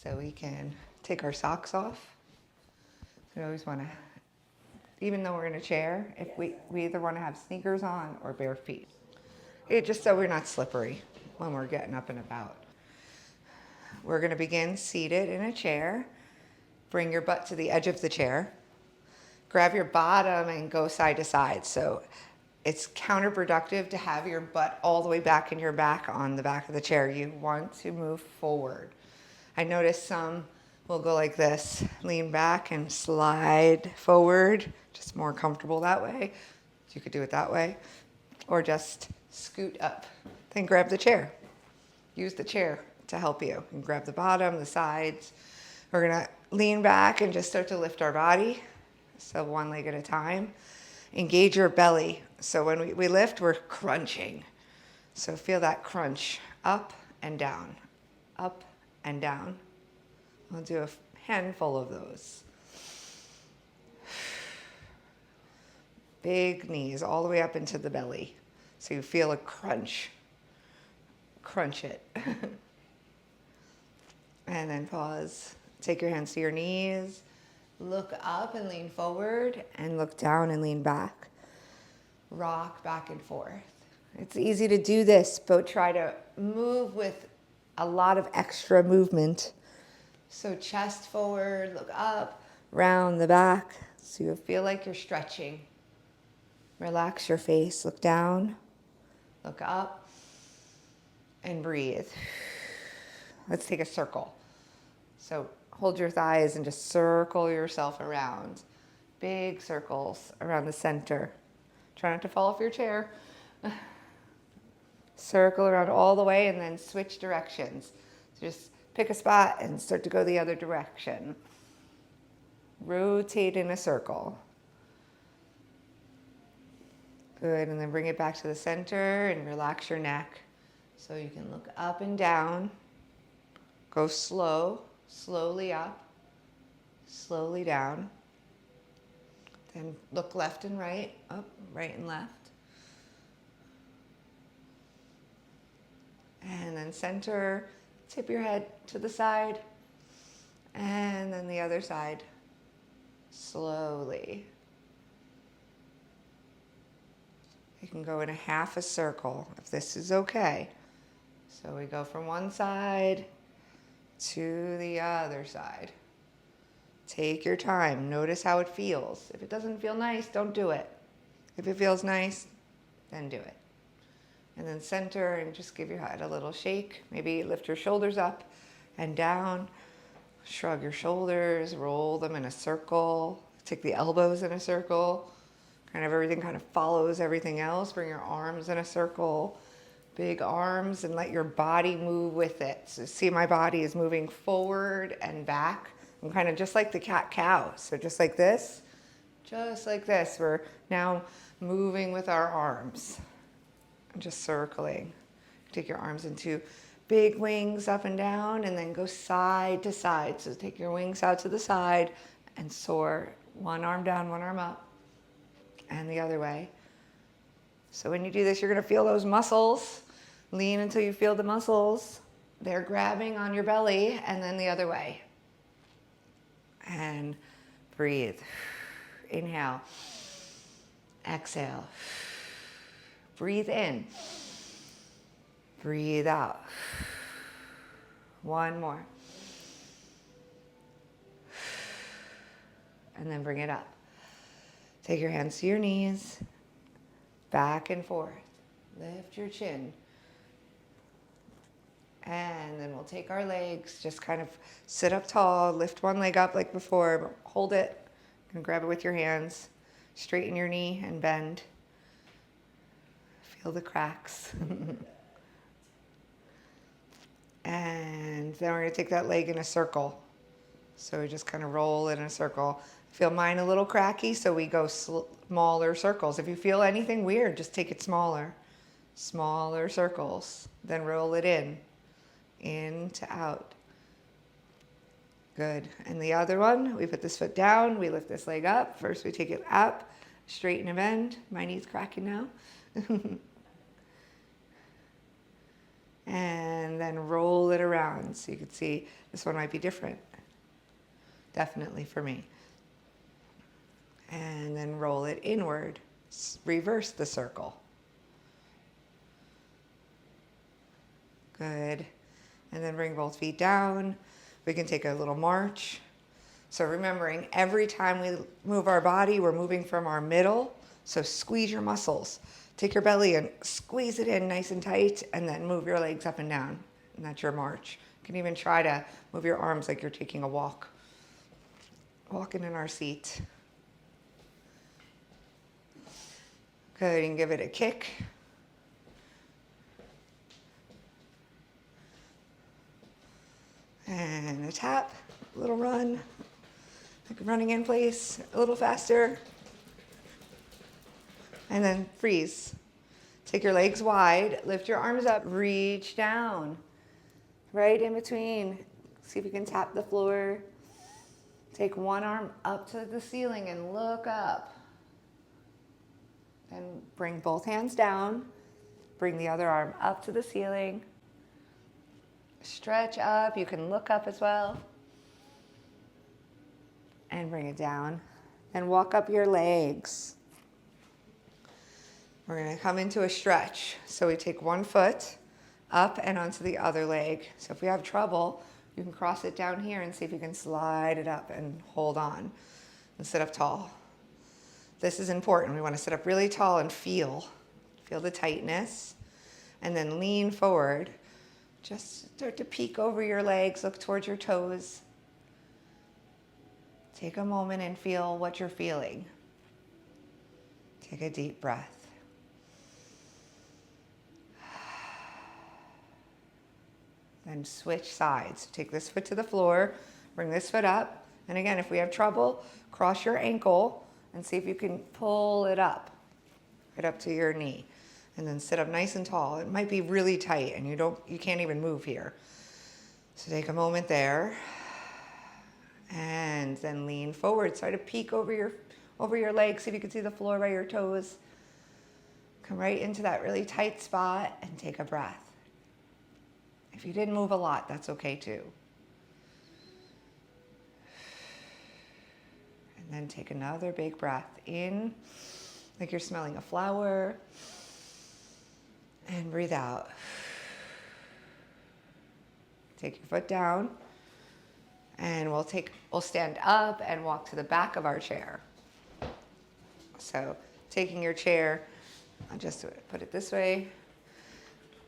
So we can take our socks off. We always want to, even though we're in a chair, if we either want to have sneakers on or bare feet. Just so we're not slippery when we're getting up and about. We're going to begin seated in a chair. Bring your butt to the edge of the chair. Grab your bottom and go side to side. So it's counterproductive to have your butt all the way back in your back on the back of the chair. You want to move forward. I notice some will go like this, lean back and slide forward, just more comfortable that way. You could do it that way. Or just scoot up, then grab the chair. Use the chair to help you. And grab the bottom, the sides. We're gonna lean back and just start to lift our body. So one leg at a time. Engage your belly. So when we lift, we're crunching. So feel that crunch, up and down, up and down. I'll do a handful of those. Big knees all the way up into the belly. So you feel a crunch. Crunch it. And then pause. Take your hands to your knees. Look up and lean forward, and look down and lean back. Rock back and forth. It's easy to do this, but try to move with a lot of extra movement. So chest forward, look up, round the back. So you feel like you're stretching. Relax your face, look down, look up, and breathe. Let's take a circle. So hold your thighs and just circle yourself around. Big circles around the center. Try not to fall off your chair. Circle around all the way and then switch directions. So just pick a spot and start to go the other direction. Rotate in a circle. Good, and then bring it back to the center and relax your neck. So you can look up and down. Go slow, slowly up, slowly down. Then look left and right, up, right and left. And then center, tip your head to the side. And then the other side, slowly. You can go in half a circle if this is okay. So we go from one side to the other side. Take your time. Notice how it feels. If it doesn't feel nice, don't do it. If it feels nice, then do it. And then center and just give your head a little shake. Maybe lift your shoulders up and down. Shrug your shoulders, roll them in a circle. Take the elbows in a circle. Kind of everything kind of follows everything else. Bring your arms in a circle. Big arms, and let your body move with it. So see, my body is moving forward and back. I'm kind of just like the cat-cow. So just like this, we're now moving with our arms. Just circling. Take your arms into big wings up and down, and then go side to side. So take your wings out to the side and soar. One arm down, one arm up, and the other way. So when you do this, you're going to feel those muscles. Lean until you feel the muscles. They're grabbing on your belly, and then the other way. And breathe. Inhale. Exhale. Breathe in. Breathe out. One more. And then bring it up. Take your hands to your knees. Back and forth. Lift your chin. And then we'll take our legs, just kind of sit up tall, lift one leg up like before, but hold it and grab it with your hands. Straighten your knee and bend. Feel the cracks. And then we're going to take that leg in a circle. So we just kind of roll in a circle. Feel mine a little cracky, so we go smaller circles. If you feel anything weird, just take it smaller. Smaller circles. Then roll it in to out. Good. And the other one, we put this foot down, we lift this leg up. First we take it up, straighten and bend. My knee's cracking now. And then roll it around. So you can see this one might be different. Definitely for me. And then roll it inward. Reverse the circle. Good. And then bring both feet down. We can take a little march. So remembering, every time we move our body, we're moving from our middle. So squeeze your muscles. Take your belly and squeeze it in nice and tight, and then move your legs up and down. And that's your march. You can even try to move your arms like you're taking a walk. Walking in our seat. Good, you can give it a kick. And a tap, a little run. Like running in place, a little faster. And then freeze. Take your legs wide, lift your arms up, reach down. Right in between. See if you can tap the floor. Take one arm up to the ceiling and look up. Then bring both hands down. Bring the other arm up to the ceiling. Stretch up. You can look up as well. And bring it down. And walk up your legs. We're going to come into a stretch. So we take one foot up and onto the other leg. So if we have trouble, you can cross it down here and see if you can slide it up and hold on and sit up tall. This is important. We want to sit up really tall and feel the tightness. And then lean forward. Just start to peek over your legs, look towards your toes. Take a moment and feel what you're feeling. Take a deep breath. Then switch sides. Take this foot to the floor, bring this foot up. And again, if we have trouble, cross your ankle and see if you can pull it up, right up to your knee. And then sit up nice and tall. It might be really tight and you can't even move here. So take a moment there. And then lean forward. Start to peek over your legs. See if you can see the floor by your toes. Come right into that really tight spot and take a breath. If you didn't move a lot, that's okay too. And then take another big breath in, like you're smelling a flower. And breathe out. Take your foot down. And we'll stand up and walk to the back of our chair. So taking your chair, I'll just put it this way.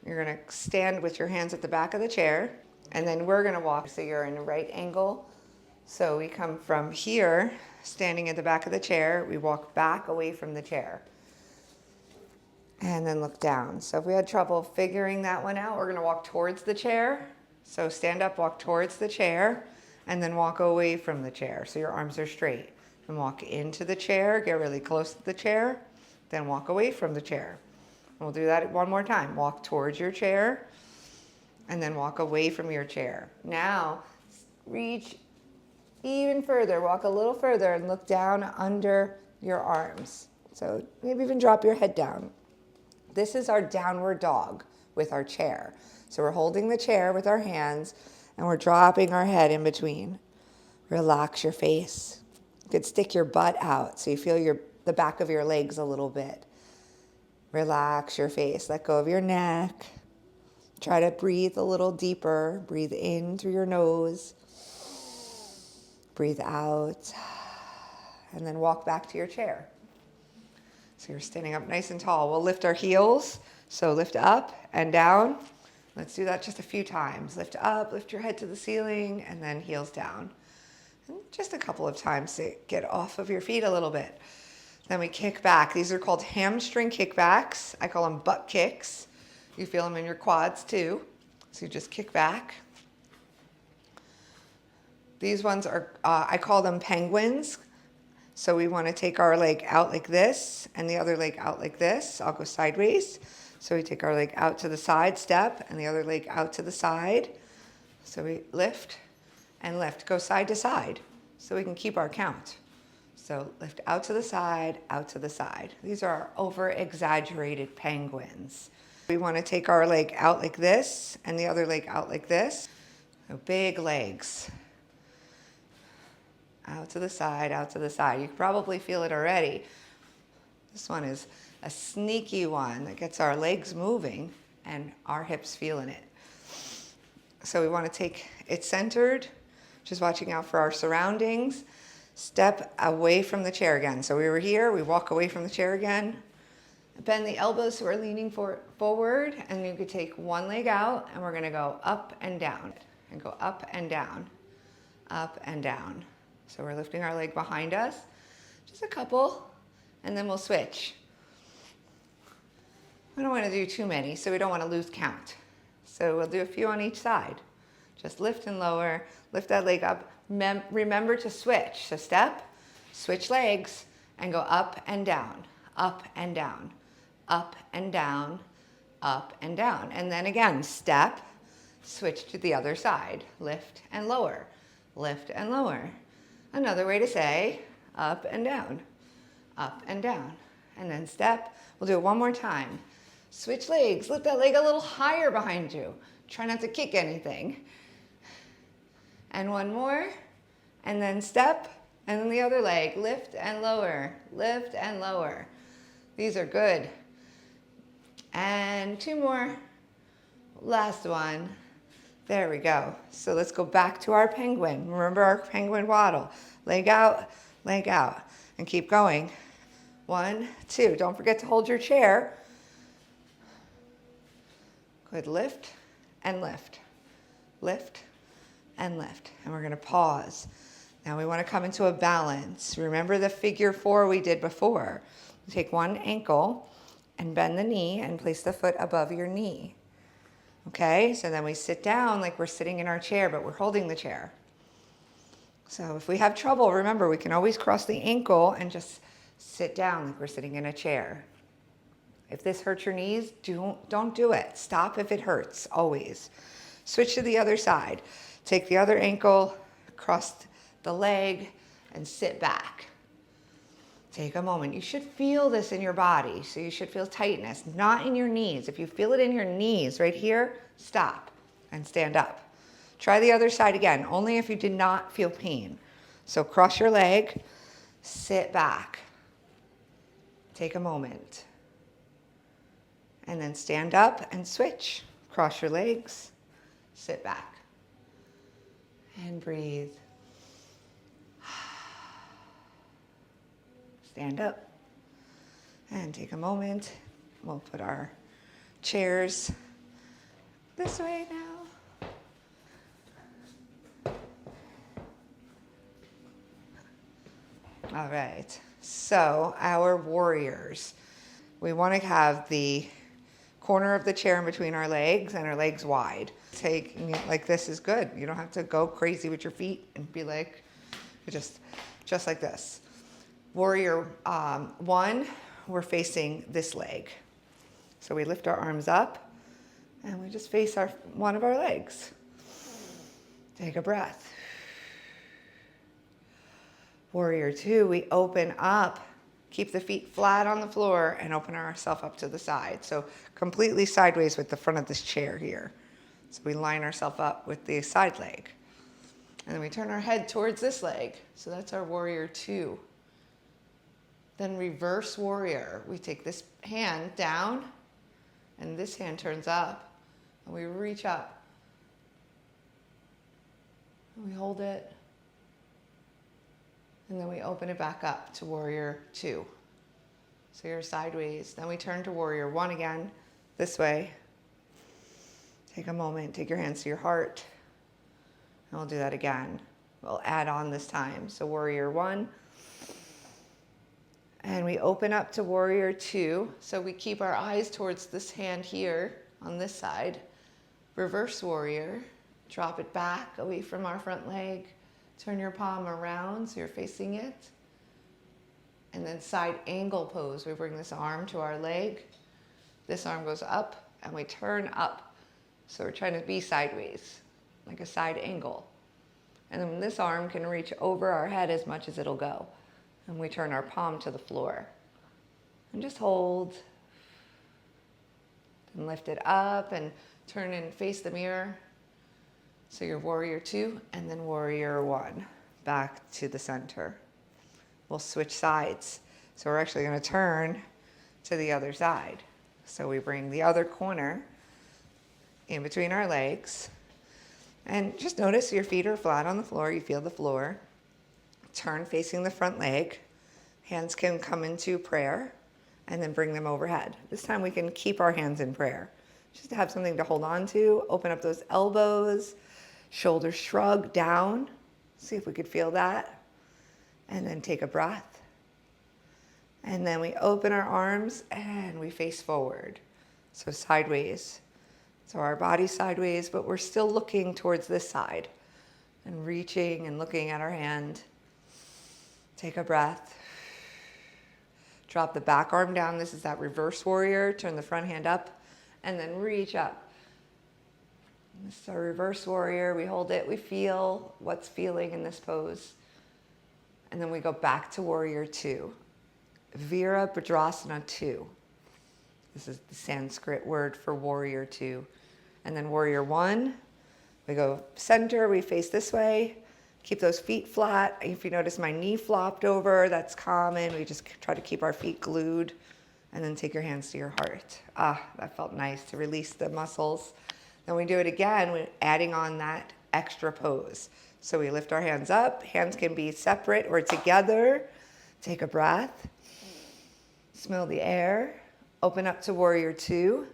You're going to stand with your hands at the back of the chair. And then we're going to walk so you're in a right angle. So we come from here, standing at the back of the chair. We walk back away from the chair. And then look down. So if we had trouble figuring that one out, we're going to walk towards the chair. So stand up, walk towards the chair. And then walk away from the chair so your arms are straight. And walk into the chair, get really close to the chair, then walk away from the chair. And we'll do that one more time. Walk towards your chair, and then walk away from your chair. Now, reach even further, walk a little further and look down under your arms. So maybe even drop your head down. This is our downward dog with our chair. So we're holding the chair with our hands, and we're dropping our head in between. Relax your face. You could stick your butt out so you feel the back of your legs a little bit. Relax your face. Let go of your neck. Try to breathe a little deeper. Breathe in through your nose. Breathe out. And then walk back to your chair. So you're standing up nice and tall. We'll lift our heels. So lift up and down. Let's do that just a few times. Lift up, lift your head to the ceiling, and then heels down. And just a couple of times to get off of your feet a little bit. Then we kick back. These are called hamstring kickbacks. I call them butt kicks. You feel them in your quads too. So you just kick back. These ones are, I call them penguins. So we want to take our leg out like this and the other leg out like this. I'll go sideways. So we take our leg out to the side, step, and the other leg out to the side. So we lift and lift. Go side to side so we can keep our count. So lift out to the side, out to the side. These are over-exaggerated penguins. We want to take our leg out like this and the other leg out like this. So big legs. Out to the side, out to the side. You can probably feel it already. This one is a sneaky one that gets our legs moving and our hips feeling it. So we want to take it centered, just watching out for our surroundings. Step away from the chair again. So we were here, we walk away from the chair again. Bend the elbows so we're leaning forward, and you could take one leg out, and we're gonna go up and down, and go up and down, up and down. So we're lifting our leg behind us, just a couple, and then we'll switch. We don't want to do too many, so we don't want to lose count. So we'll do a few on each side. Just lift and lower, lift that leg up. Remember to switch. So step, switch legs, and go up and down, up and down, up and down, up and down. And then again, step, switch to the other side, lift and lower, lift and lower. Another way to say up and down, up and down. And then step. We'll do it one more time. Switch legs. Lift that leg a little higher behind you. Try not to kick anything. And one more. And then step. And then the other leg. Lift and lower. Lift and lower. These are good. And two more. Last one. There we go. So let's go back to our penguin. Remember our penguin waddle. Leg out, and keep going. 1, 2. Don't forget to hold your chair. Good. Lift and lift. Lift and lift. And we're going to pause. Now we want to come into a balance. Remember the figure 4 we did before. Take one ankle and bend the knee and place the foot above your knee. Okay, so then we sit down like we're sitting in our chair, but we're holding the chair. So if we have trouble, remember, we can always cross the ankle and just sit down like we're sitting in a chair. If this hurts your knees, don't do it. Stop if it hurts, always. Switch to the other side. Take the other ankle, cross the leg, and sit back. Take a moment. You should feel this in your body, so you should feel tightness, not in your knees. If you feel it in your knees right here, stop and stand up. Try the other side again, only if you did not feel pain. So cross your leg, sit back. Take a moment. And then stand up and switch. Cross your legs, sit back. And breathe. Stand up and take a moment. We'll put our chairs this way now. All right, so our warriors. We want to have the corner of the chair in between our legs and our legs wide. Take, like this is good. You don't have to go crazy with your feet and be like, just like this. Warrior 1, we're facing this leg. So we lift our arms up and we just face one of our legs. Take a breath. Warrior 2, we open up, keep the feet flat on the floor and open ourselves up to the side. So completely sideways with the front of this chair here. So we line ourselves up with the side leg. And then we turn our head towards this leg. So that's our Warrior 2. Then reverse warrior. We take this hand down and this hand turns up and we reach up. And we hold it. And then we open it back up to Warrior 2. So you're sideways. Then we turn to Warrior 1 again, this way. Take a moment, take your hands to your heart. And we'll do that again. We'll add on this time. So Warrior 1. And we open up to Warrior 2. So we keep our eyes towards this hand here on this side. Reverse warrior. Drop it back away from our front leg. Turn your palm around so you're facing it. And then side angle pose. We bring this arm to our leg. This arm goes up and we turn up. So we're trying to be sideways, like a side angle. And then this arm can reach over our head as much as it'll go. And we turn our palm to the floor. And just hold. And lift it up and turn and face the mirror. So you're warrior 2 and then warrior 1. Back to the center. We'll switch sides. So we're actually going to turn to the other side. So we bring the other corner in between our legs. And just notice your feet are flat on the floor. You feel the floor. Turn facing the front leg. Hands can come into prayer and then bring them overhead. This time we can keep our hands in prayer. Just to have something to hold on to. Open up those elbows. Shoulders shrug down. See if we could feel that. And then take a breath. And then we open our arms and we face forward. So sideways. So our body's sideways, but we're still looking towards this side. And reaching and looking at our hand. Take a breath. Drop the back arm down. This is that reverse warrior. Turn the front hand up and then reach up. This is our reverse warrior. We hold it. We feel what's feeling in this pose. And then we go back to warrior 2. Virabhadrasana 2. This is the Sanskrit word for warrior 2. And then warrior 1. We go center. We face this way. Keep those feet flat. If you notice my knee flopped over, that's common. We just try to keep our feet glued. And then take your hands to your heart. That felt nice to release the muscles. Then we do it again, we're adding on that extra pose. So we lift our hands up. Hands can be separate or together. Take a breath. Smell the air. Open up to warrior 2.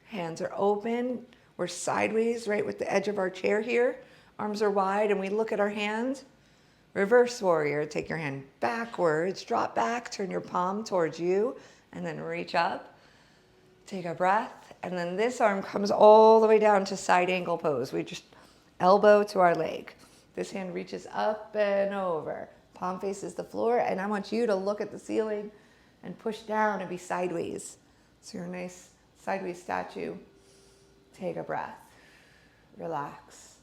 Hands are open. We're sideways, right with the edge of our chair here. Arms are wide and we look at our hand. Reverse warrior. Take your hand backwards. Drop back. Turn your palm towards you. And then reach up. Take a breath. And then this arm comes all the way down to side angle pose. We just elbow to our leg. This hand reaches up and over. Palm faces the floor. And I want you to look at the ceiling and push down and be sideways. So you're a nice sideways statue. Take a breath. Relax.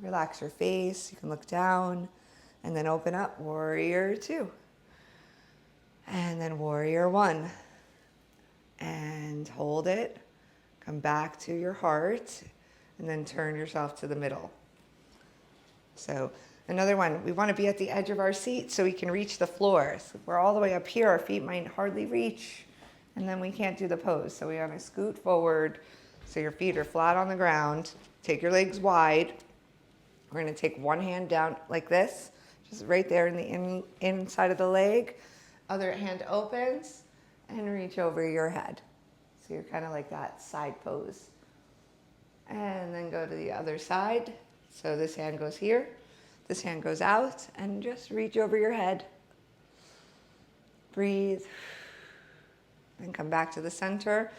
Relax your face. You can look down. And then open up. Warrior 2. And then warrior 1. And hold it. Come back to your heart. And then turn yourself to the middle. So another one. We want to be at the edge of our seat so we can reach the floor. So if we're all the way up here, our feet might hardly reach. And then we can't do the pose. So we want to scoot forward so your feet are flat on the ground. Take your legs wide. We're going to take one hand down like this. Just right there in the inside of the leg. Other hand opens and reach over your head. So you're kind of like that side pose. And then go to the other side. So this hand goes here. This hand goes out and just reach over your head. Breathe. Then come back to the center.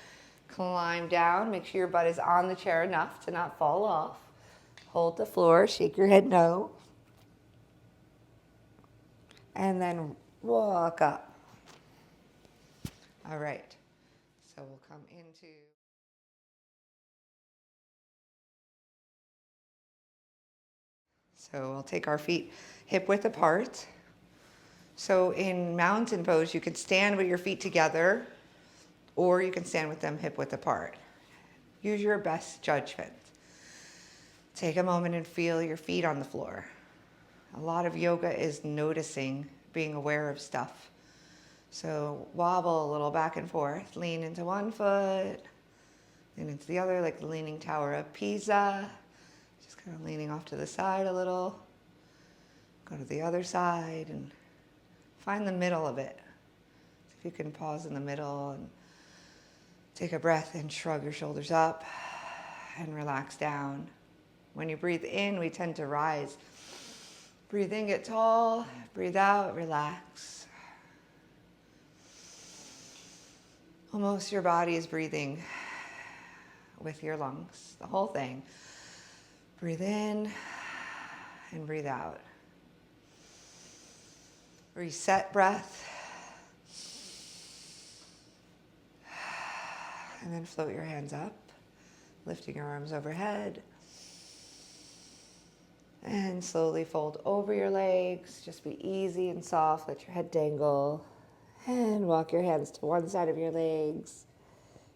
Climb down. Make sure your butt is on the chair enough to not fall off. Hold the floor. Shake your head no. And then walk up. All right. So we'll come into... So we'll take our feet hip width apart. So in mountain pose, you could stand with your feet together, or you can stand with them hip width apart. Use your best judgment. Take a moment and feel your feet on the floor. A lot of yoga is noticing, being aware of stuff. So wobble a little back and forth. Lean into one foot, then into the other, like the Leaning Tower of Pisa. Just kind of leaning off to the side a little. Go to the other side and find the middle of it. If you can pause in the middle and take a breath and shrug your shoulders up and relax down. When you breathe in, we tend to rise. Breathe in, get tall. Breathe out, relax. Almost your body is breathing with your lungs, the whole thing. Breathe in and breathe out. Reset breath. And then float your hands up, lifting your arms overhead. And slowly fold over your legs. Just be easy and soft. Let your head dangle. And walk your hands to one side of your legs.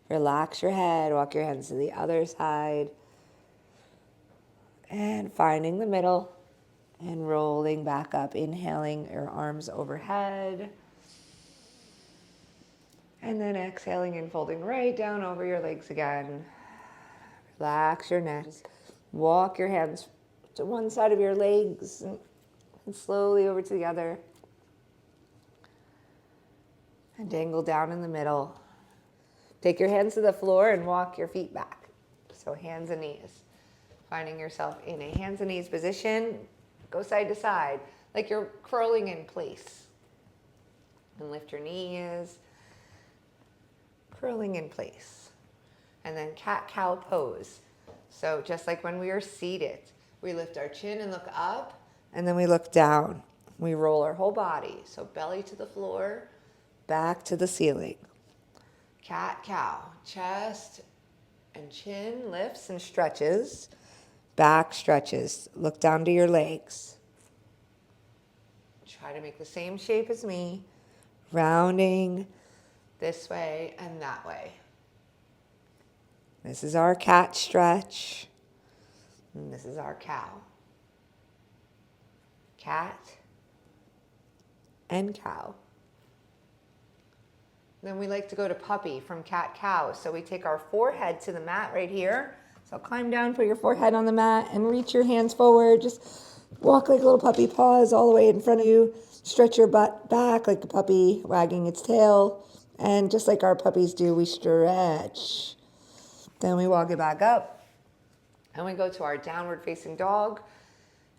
Relax your head. Walk your hands to the other side. And finding the middle and rolling back up. Inhaling your arms overhead. And then exhaling and folding right down over your legs again. Relax your neck. Walk your hands to one side of your legs and slowly over to the other. And dangle down in the middle. Take your hands to the floor and walk your feet back. So hands and knees. Finding yourself in a hands and knees position. Go side to side like you're curling in place. And lift your knees. Curling in place. And then cat-cow pose. So just like when we are seated, we lift our chin and look up, and then we look down. We roll our whole body. So belly to the floor, back to the ceiling. Cat-cow, chest and chin lifts and stretches. Back stretches. Look down to your legs. Try to make the same shape as me, rounding this way and that way. This is our cat stretch, and this is our cow. Cat and cow. Then we like to go to puppy from cat-cow. So we take our forehead to the mat right here. So climb down, put your forehead on the mat, and reach your hands forward. Just walk like a little puppy, paws all the way in front of you. Stretch your butt back like a puppy wagging its tail. And just like our puppies do, we stretch. Then we walk it back up. And we go to our downward facing dog.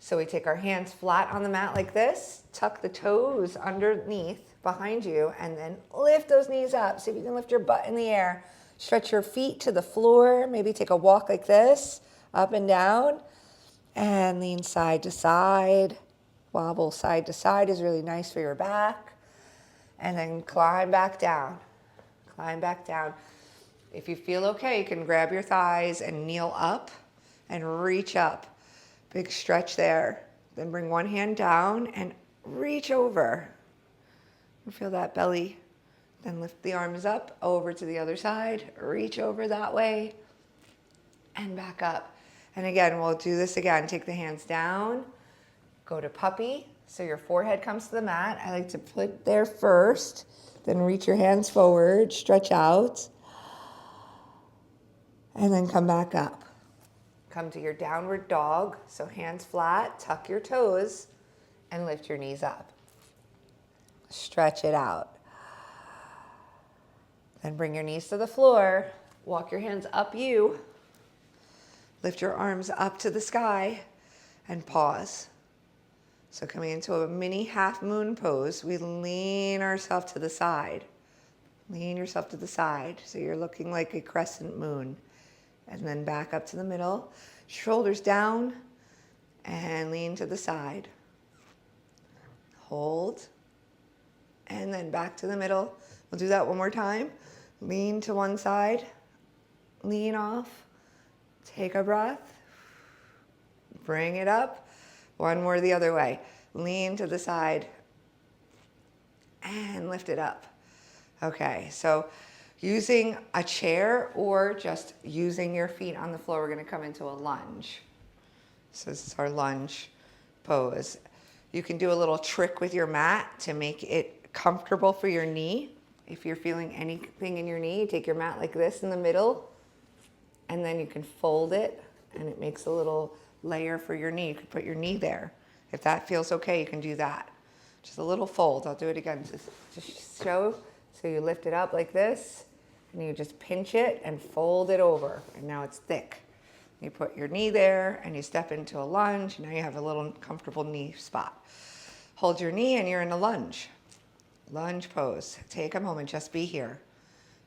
So we take our hands flat on the mat like this. Tuck the toes underneath behind you, and then lift those knees up. See if you can lift your butt in the air. Stretch your feet to the floor. Maybe take a walk like this, up and down, and lean side to side. Wobble side to side is really nice for your back. And then climb back down. Climb back down. If you feel okay, you can grab your thighs and kneel up and reach up. Big stretch there. Then bring one hand down and reach over. Feel that belly. Then lift the arms up, over to the other side. Reach over that way. And back up. And again, we'll do this again. Take the hands down. Go to puppy. So your forehead comes to the mat. I like to put there first. Then reach your hands forward. Stretch out. And then come back up. Come to your downward dog. So hands flat. Tuck your toes. And lift your knees up. Stretch it out. Then bring your knees to the floor. Walk your hands up you. Lift your arms up to the sky and pause. So coming into a mini half moon pose, we lean ourselves to the side. Lean yourself to the side so you're looking like a crescent moon. And then back up to the middle. Shoulders down and lean to the side. Hold. And then back to the middle. We'll do that one more time. Lean to one side. Lean off. Take a breath. Bring it up. One more the other way. Lean to the side. And lift it up. Okay, so using a chair or just using your feet on the floor, we're going to come into a lunge. So this is our lunge pose. You can do a little trick with your mat to make it comfortable for your knee. If you're feeling anything in your knee, take your mat like this in the middle, and then you can fold it, and it makes a little layer for your knee. You can put your knee there. If that feels okay, you can do that. Just a little fold. I'll do it again. Just show. So you lift it up like this, and you just pinch it and fold it over, and now it's thick. You put your knee there, and you step into a lunge. Now you have a little comfortable knee spot. Hold your knee, and you're in a lunge. Lunge pose. Take a moment, just be here.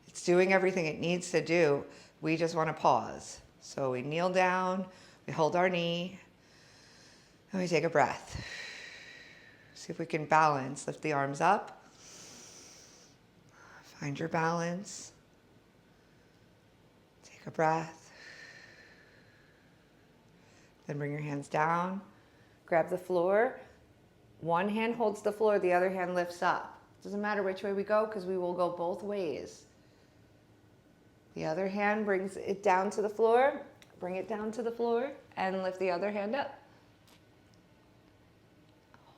It's doing everything it needs to do. We just want to pause. So we kneel down, we hold our knee, and we take a breath. See if we can balance. Lift the arms up. Find your balance. Take a breath. Then bring your hands down. Grab the floor. One hand holds the floor, the other hand lifts up. Doesn't matter which way we go because we will go both ways. The other hand brings it down to the floor. Bring it down to the floor and lift the other hand up.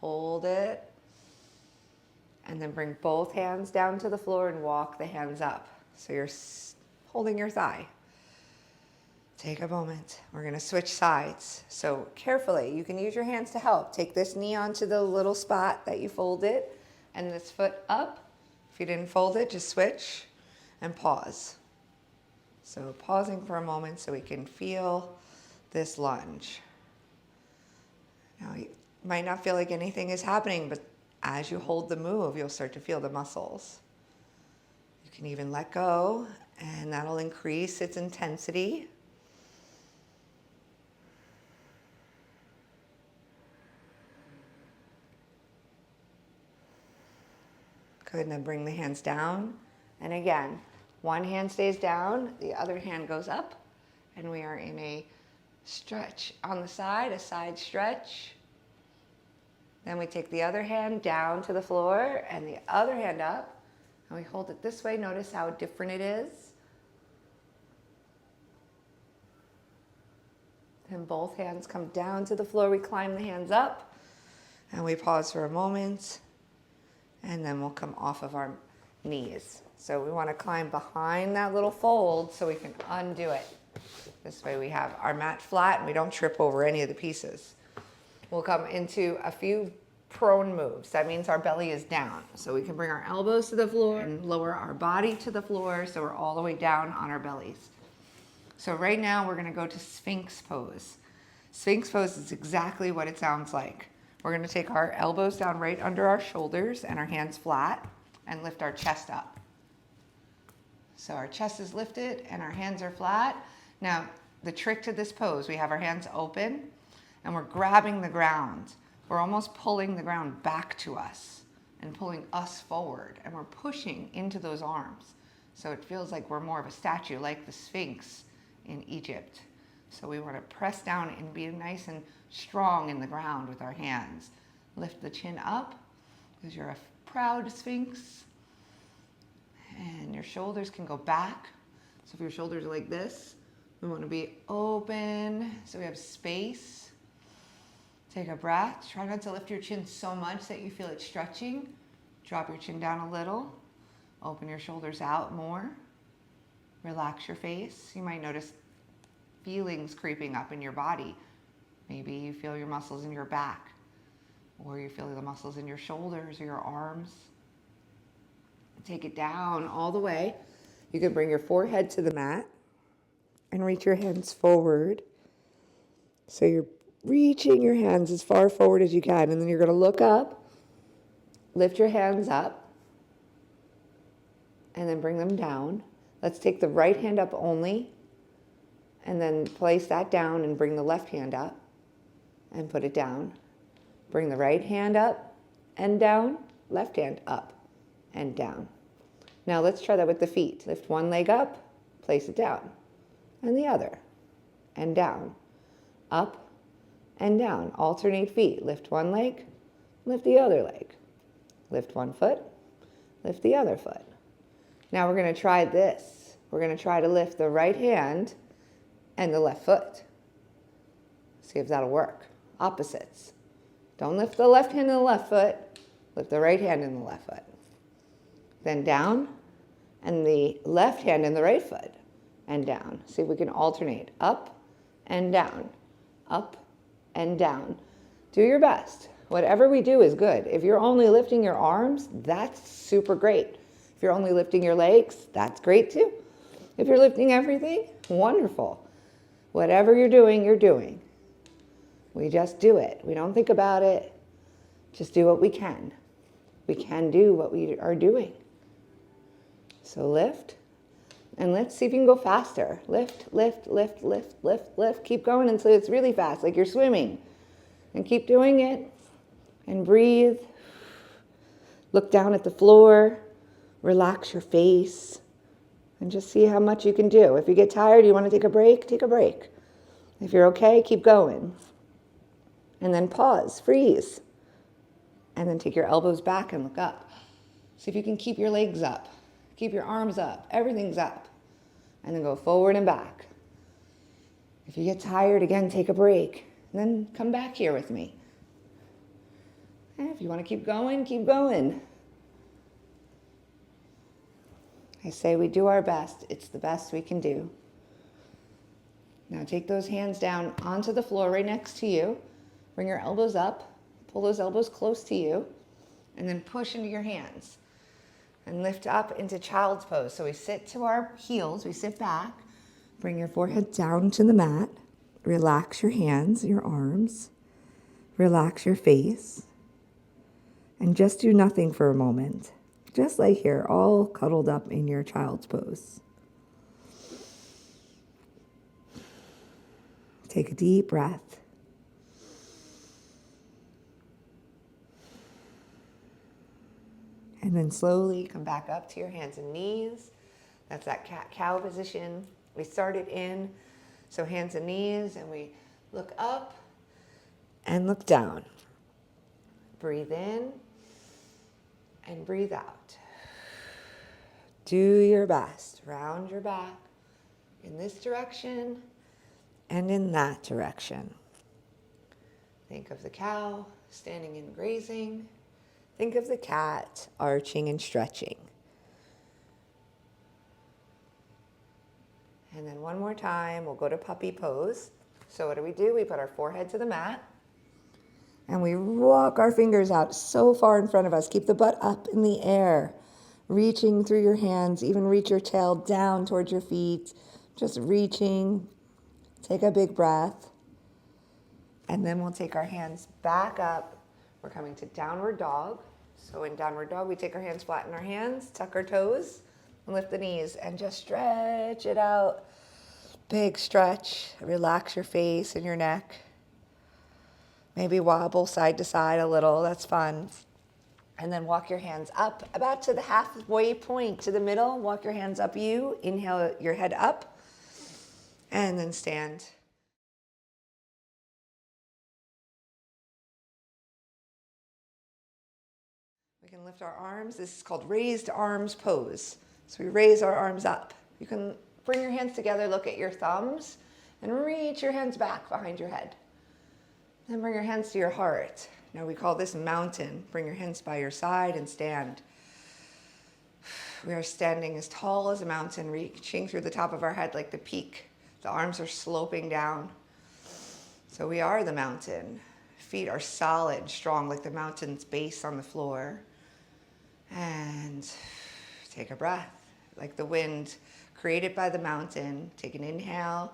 Hold it. And then bring both hands down to the floor and walk the hands up. So you're holding your thigh. Take a moment. We're going to switch sides. So carefully, you can use your hands to help. Take this knee onto the little spot that you folded and this foot up. If you didn't fold it, just switch and pause. So pausing for a moment so we can feel this lunge. Now, you might not feel like anything is happening, but as you hold the move, you'll start to feel the muscles. You can even let go, and that'll increase its intensity. Good, and then bring the hands down. And again, one hand stays down, the other hand goes up, and we are in a stretch on the side, a side stretch. Then we take the other hand down to the floor and the other hand up, and we hold it this way. Notice how different it is. Then both hands come down to the floor. We climb the hands up, and we pause for a moment, and then we'll come off of our knees. So we want to climb behind that little fold so we can undo it. This way we have our mat flat and we don't trip over any of the pieces. We'll come into a few prone moves. That means our belly is down. So we can bring our elbows to the floor and lower our body to the floor so we're all the way down on our bellies. So right now we're going to go to Sphinx Pose. Sphinx Pose is exactly what it sounds like. We're going to take our elbows down right under our shoulders and our hands flat and lift our chest up. So our chest is lifted and our hands are flat. Now, the trick to this pose, we have our hands open and we're grabbing the ground. We're almost pulling the ground back to us and pulling us forward, and we're pushing into those arms. So it feels like we're more of a statue, like the Sphinx in Egypt. So we want to press down and be nice and strong in the ground with our hands. Lift the chin up because you're a proud Sphinx. And your shoulders can go back. So if your shoulders are like this, we want to be open so we have space. Take a breath. Try not to lift your chin so much that you feel it stretching. Drop your chin down a little. Open your shoulders out more. Relax your face. You might notice feelings creeping up in your body. Maybe you feel your muscles in your back, or you feel the muscles in your shoulders or your arms. Take it down all the way. You can bring your forehead to the mat and reach your hands forward. So you're reaching your hands as far forward as you can, and then you're going to look up, lift your hands up, and then bring them down. Let's take the right hand up only, and then place that down and bring the left hand up and put it down. Bring the right hand up and down, left hand up and down. Now let's try that with the feet. Lift one leg up, place it down, and the other, and down, up and down. Alternate feet. Lift one leg, lift the other leg. Lift one foot, lift the other foot. Now we're going to try this. We're going to try to lift the right hand and the left foot. See if that'll work. Opposites. Don't lift the left hand and the left foot. Lift the right hand and the left foot. Then down, and the left hand and the right foot, and down. See if we can alternate. Up and down. Up and down. Do your best. Whatever we do is good. If you're only lifting your arms, that's super great. If you're only lifting your legs, that's great too. If you're lifting everything, wonderful. Whatever you're doing, you're doing. We just do it. We don't think about it. Just do what we can. We can do what we are doing. So lift, and let's see if you can go faster. Lift, lift, lift, lift, lift, lift. Keep going until it's really fast, like you're swimming. And keep doing it. And breathe. Look down at the floor. Relax your face. And just see how much you can do. If you get tired, you want to take a break, take a break. If you're okay, keep going. And then pause, freeze. And then take your elbows back and look up. See if you can keep your legs up, keep your arms up, everything's up. And then go forward and back. If you get tired, again, take a break. And then come back here with me. And if you want to keep going, keep going. I say we do our best. It's the best we can do. Now take those hands down onto the floor right next to you. Bring your elbows up. Pull those elbows close to you. And then push into your hands. And lift up into child's pose. So we sit to our heels. We sit back. Bring your forehead down to the mat. Relax your hands, your arms. Relax your face. And just do nothing for a moment. Just lay here, all cuddled up in your child's pose. Take a deep breath. And then slowly come back up to your hands and knees. That's that cat-cow position we started in. So hands and knees, and we look up and look down. Breathe in and breathe out. Do your best. Round your back in this direction and in that direction. Think of the cow standing and grazing. Think of the cat arching and stretching. And then one more time, we'll go to puppy pose. So what do? We put our forehead to the mat. And we walk our fingers out so far in front of us. Keep the butt up in the air. Reaching through your hands. Even reach your tail down towards your feet. Just reaching. Take a big breath. And then we'll take our hands back up. We're coming to downward dog. So in downward dog, we take our hands, flatten our hands, tuck our toes, and lift the knees, and just stretch it out. Big stretch. Relax your face and your neck. Maybe wobble side to side a little. That's fun. And then walk your hands up about to the halfway point, to the middle. Walk your hands up you. Inhale your head up. And then stand. We can lift our arms. This is called raised arms pose. So we raise our arms up. You can bring your hands together, look at your thumbs, and reach your hands back behind your head. Then bring your hands to your heart. Now we call this mountain. Bring your hands by your side and stand. We are standing as tall as a mountain, reaching through the top of our head like the peak. The arms are sloping down. So we are the mountain. Feet are solid, strong, like the mountain's base on the floor. And take a breath, like the wind created by the mountain. Take an inhale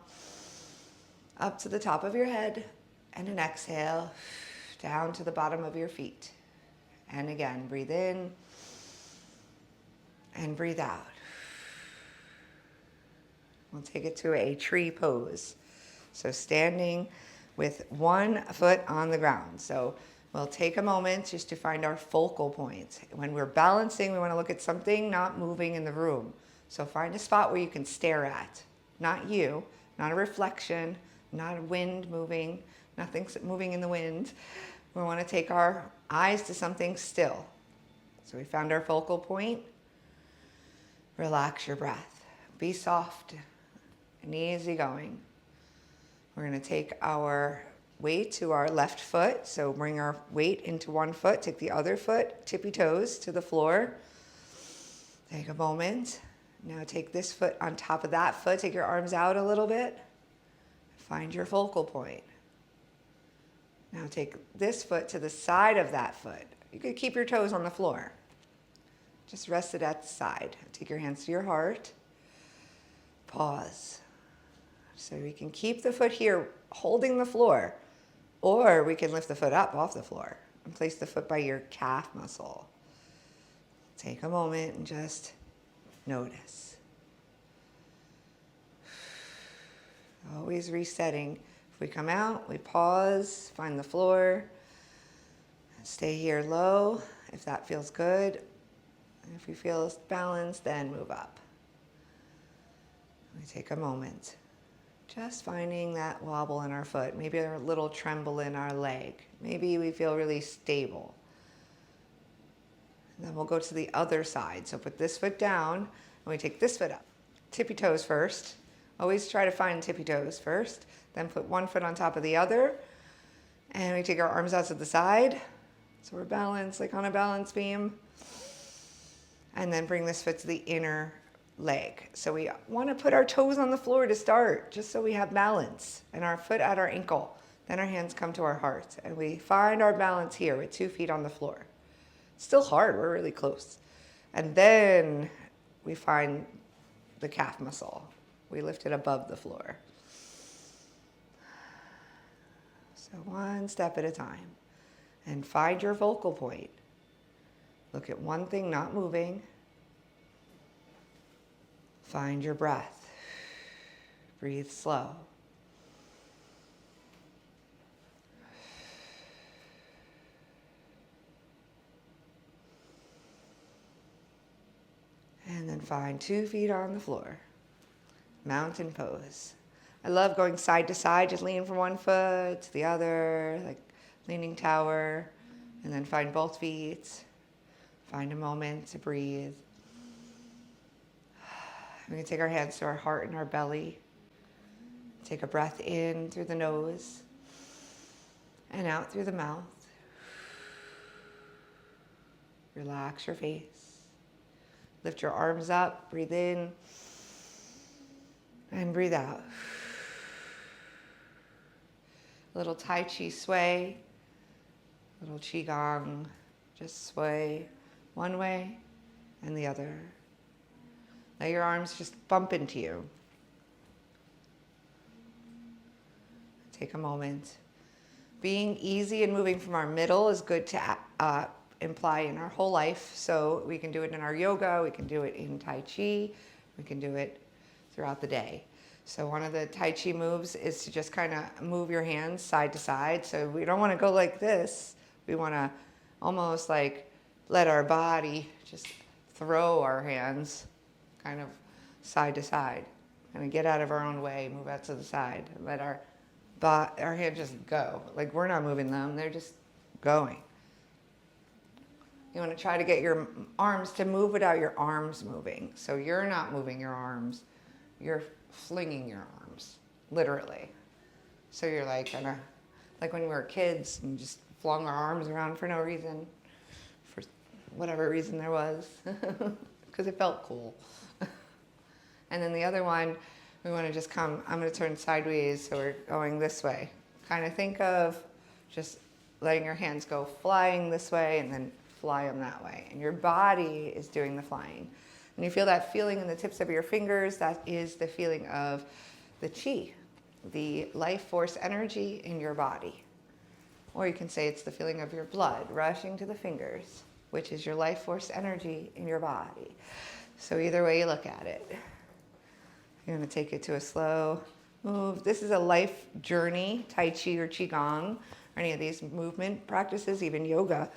up to the top of your head, and an exhale down to the bottom of your feet. And again, breathe in and breathe out. We'll take it to a tree pose. So standing with one foot on the ground. So we'll take a moment just to find our focal point. When we're balancing, we want to look at something not moving in the room. So find a spot where you can stare at. Not you, not a reflection, not a wind moving, nothing's moving in the wind. We want to take our eyes to something still. So we found our focal point. Relax your breath. Be soft and easy going. We're going to take our weight to our left foot. So bring our weight into one foot. Take the other foot, tippy toes to the floor. Take a moment. Now take this foot on top of that foot. Take your arms out a little bit. Find your focal point. Now take this foot to the side of that foot. You could keep your toes on the floor. Just rest it at the side. Take your hands to your heart. Pause. So we can keep the foot here holding the floor, or we can lift the foot up off the floor and place the foot by your calf muscle. Take a moment and just notice. Always resetting. If we come out, we pause, find the floor, stay here low if that feels good. If we feel balanced, then move up. We take a moment. Just finding that wobble in our foot, maybe a little tremble in our leg. Maybe we feel really stable. Then we'll go to the other side. So put this foot down and we take this foot up. Tippy toes first. Always try to find tippy toes first. Then put one foot on top of the other. And we take our arms out to the side. So we're balanced like on a balance beam. And then bring this foot to the inner leg. So we want to put our toes on the floor to start, just so we have balance. And our foot at our ankle. Then our hands come to our heart. And we find our balance here with 2 feet on the floor. Still hard, we're really close. And then we find the calf muscle. We lift it above the floor. So one step at a time. And find your focal point. Look at one thing not moving. Find your breath. Breathe slow. And then find 2 feet on the floor. Mountain pose. I love going side to side, just lean from one foot to the other, like leaning tower. And then find both feet. Find a moment to breathe. We can take our hands to our heart and our belly. Take a breath in through the nose and out through the mouth. Relax your face. Lift your arms up, breathe in, and breathe out. A little Tai Chi sway, little Qigong, just sway one way and the other. Let your arms just bump into you. Take a moment. Being easy and moving from our middle is good to imply in our whole life. So we can do it in our yoga, we can do it in Tai Chi, we can do it throughout the day. So one of the Tai Chi moves is to just kind of move your hands side to side. So we don't want to go like this. We want to almost like let our body just throw our hands kind of side to side. Kind of get out of our own way, move out to the side. Let our hands just go. Like we're not moving them, they're just going. You want to try to get your arms to move without your arms moving. So you're not moving your arms, you're flinging your arms, literally. So you're like kind of like when we were kids and just flung our arms around for no reason, for whatever reason there was, because it felt cool. And then the other one, we want to just come, I'm going to turn sideways, so we're going this way. Kind of think of just letting your hands go flying this way and then fly them that way. And your body is doing the flying. And you feel that feeling in the tips of your fingers, that is the feeling of the chi, the life force energy in your body. Or you can say it's the feeling of your blood rushing to the fingers, which is your life force energy in your body. So either way you look at it. You're going to take it to a slow move. This is a life journey, Tai Chi or Qigong, or any of these movement practices, even yoga.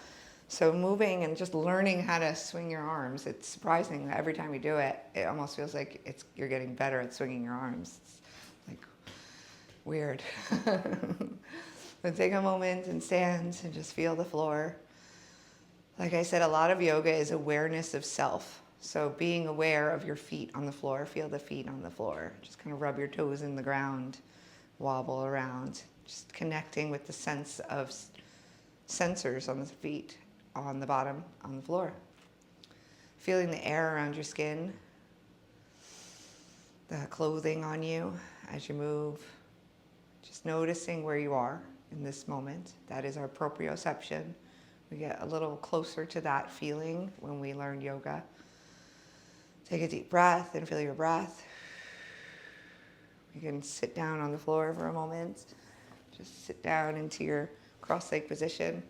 So moving and just learning how to swing your arms. It's surprising that every time you do it, it almost feels like you're getting better at swinging your arms. It's like weird. But take a moment and stand and just feel the floor. Like I said, a lot of yoga is awareness of self. So being aware of your feet on the floor, feel the feet on the floor. Just kind of rub your toes in the ground, wobble around. Just connecting with the sense of sensors on the feet, on the bottom, on the floor. Feeling the air around your skin, the clothing on you as you move. Just noticing where you are in this moment. That is our proprioception. We get a little closer to that feeling when we learn yoga. Take a deep breath and feel your breath. You can sit down on the floor for a moment. Just sit down into your cross-leg position.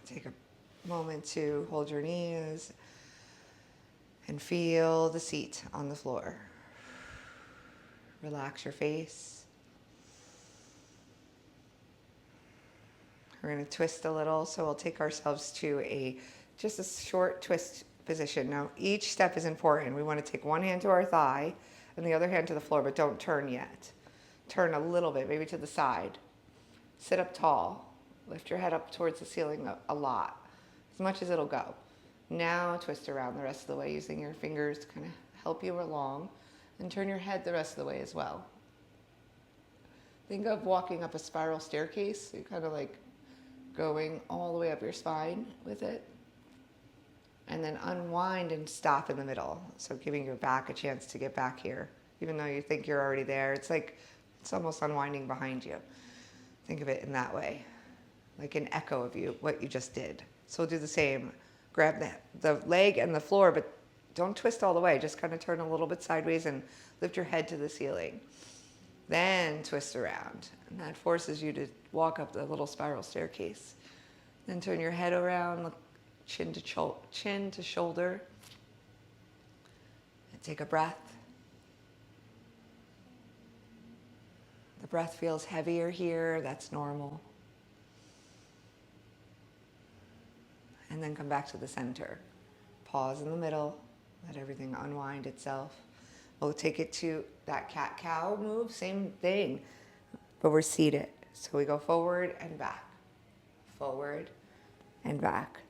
Take a moment to hold your knees and feel the seat on the floor. Relax your face. We're going to twist a little, so we'll take ourselves to a just a short twist position. Now, each step is important. We want to take one hand to our thigh and the other hand to the floor, but don't turn yet. Turn a little bit, maybe to the side. Sit up tall. Lift your head up towards the ceiling a lot, as much as it'll go. Now twist around the rest of the way using your fingers to kind of help you along, and turn your head the rest of the way as well. Think of walking up a spiral staircase. You're kind of like going all the way up your spine with it. And then unwind and stop in the middle. So giving your back a chance to get back here. Even though you think you're already there, it's like, it's almost unwinding behind you. Think of it in that way. Like an echo of what you just did. So we'll do the same. Grab the leg and the floor, but don't twist all the way. Just kind of turn a little bit sideways and lift your head to the ceiling. Then twist around. And that forces you to walk up the little spiral staircase. Then turn your head around, look chin to shoulder. And take a breath. The breath feels heavier here. That's normal. And then come back to the center. Pause in the middle. Let everything unwind itself. We'll take it to that cat-cow move. Same thing, but we're seated. So we go forward and back. Forward and back.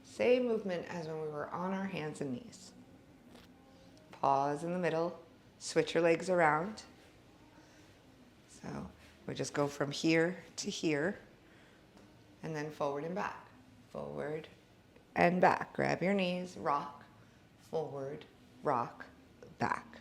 Same movement as when we were on our hands and knees. Pause in the middle. Switch your legs around. So we just go from here to here. And then forward and back. Forward and back. Grab your knees. Rock. Forward. Rock. Back.